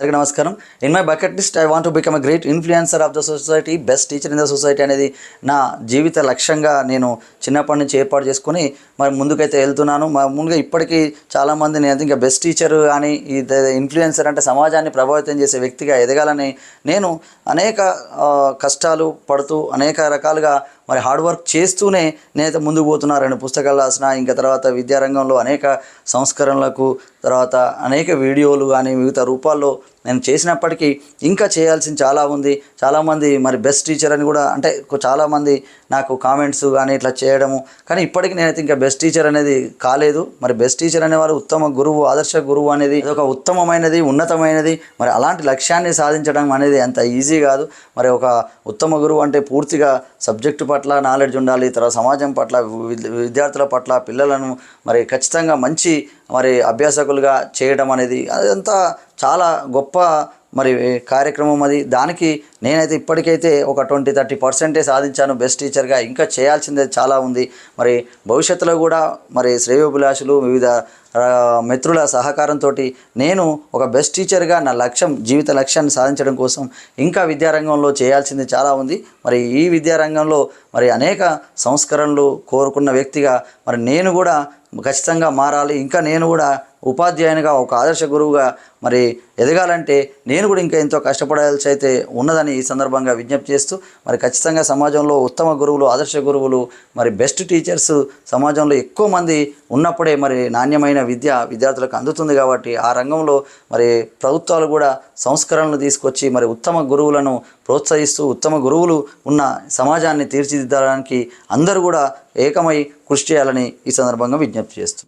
అందరికీ నమస్కారం. In my bucket list I want to become a great influencer of the society, best teacher in the society అనేది నా జీవిత లక్ష్యంగా నేను చిన్నప్పటి నుంచి ఏర్పాటు చేసుకొని మరి ముందుకైతే వెళ్తున్నాను. ముందుగా ఇప్పటికీ చాలామంది నేను ఇంకా బెస్ట్ టీచర్ కానీ ఈ ఇన్ఫ్లుయెన్సర్ అంటే సమాజాన్ని ప్రభావితం చేసే వ్యక్తిగా ఎదగాలని నేను అనేక కష్టాలు పడుతూ అనేక రకాలుగా మరి హార్డ్ వర్క్ చేస్తూనే నేనైతే ముందుకు పోతున్నా. 2 పుస్తకాలు రాసిన, ఇంకా తర్వాత విద్యారంగంలో అనేక సంస్కరణలకు తర్వాత అనేక వీడియోలు కానీ వివిధ రూపాల్లో నేను చేసినప్పటికీ ఇంకా చేయాల్సింది చాలా ఉంది. చాలామంది మరి బెస్ట్ టీచర్ అని కూడా అంటే చాలామంది నాకు కామెంట్స్ కానీ ఇట్లా చేయడము, కానీ ఇప్పటికీ నేనైతే ఇంకా బెస్ట్ టీచర్ అనేది కాలేదు. మరి బెస్ట్ టీచర్ అనేవారు ఉత్తమ గురువు, ఆదర్శ గురువు అనేది ఒక ఉత్తమమైనది, ఉన్నతమైనది. మరి అలాంటి లక్ష్యాన్ని సాధించడం అనేది అంత ఈజీ కాదు. మరి ఒక ఉత్తమ గురువు అంటే పూర్తిగా సబ్జెక్టు పట్ల నాలెడ్జ్ ఉండాలి, తర్వాత సమాజం పట్ల, విద్యార్థుల పట్ల, పిల్లలను మరి ఖచ్చితంగా మంచి మరి అభ్యాసకులుగా చేయడం అనేది అదంతా చాలా గొప్ప మరి కార్యక్రమం అది. దానికి నేనైతే ఇప్పటికైతే ఒక 20-30% సాధించాను బెస్ట్ టీచర్గా. ఇంకా చేయాల్సిందే చాలా ఉంది. మరి భవిష్యత్తులో కూడా మరి శ్రేయోభిలాషులు వివిధ మిత్రుల సహకారంతో నేను ఒక బెస్ట్ టీచర్గా నా లక్ష్యం, జీవిత లక్ష్యాన్ని సాధించడం కోసం ఇంకా విద్యారంగంలో చేయాల్సింది చాలా ఉంది. మరి ఈ విద్యారంగంలో మరి అనేక సంస్కరణలు కోరుకున్న వ్యక్తిగా మరి నేను కూడా ఖచ్చితంగా మారాలి. ఇంకా నేను కూడా ఉపాధ్యాయునిగా, ఒక ఆదర్శ గురువుగా మరి ఎదగాలంటే నేను కూడా ఇంకా ఎంతో కష్టపడాల్సి అయితే ఉన్నదని ఈ సందర్భంగా విజ్ఞప్తి చేస్తూ మరి ఖచ్చితంగా సమాజంలో ఉత్తమ గురువులు, ఆదర్శ గురువులు, మరి బెస్ట్ టీచర్స్ సమాజంలో ఎక్కువ మంది ఉన్నప్పుడే మరి నాణ్యమైన విద్య విద్యార్థులకు అందుతుంది. కాబట్టి ఆ రంగంలో మరి ప్రభుత్వాలు కూడా సంస్కరణలు తీసుకొచ్చి మరి ఉత్తమ గురువులను ప్రోత్సహిస్తూ ఉత్తమ గురువులు ఉన్న సమాజాన్ని తీర్చిదిద్దడానికి అందరూ కూడా ఏకమై కృషి చేయాలని ఈ సందర్భంగా విజ్ఞప్తి చేస్తూ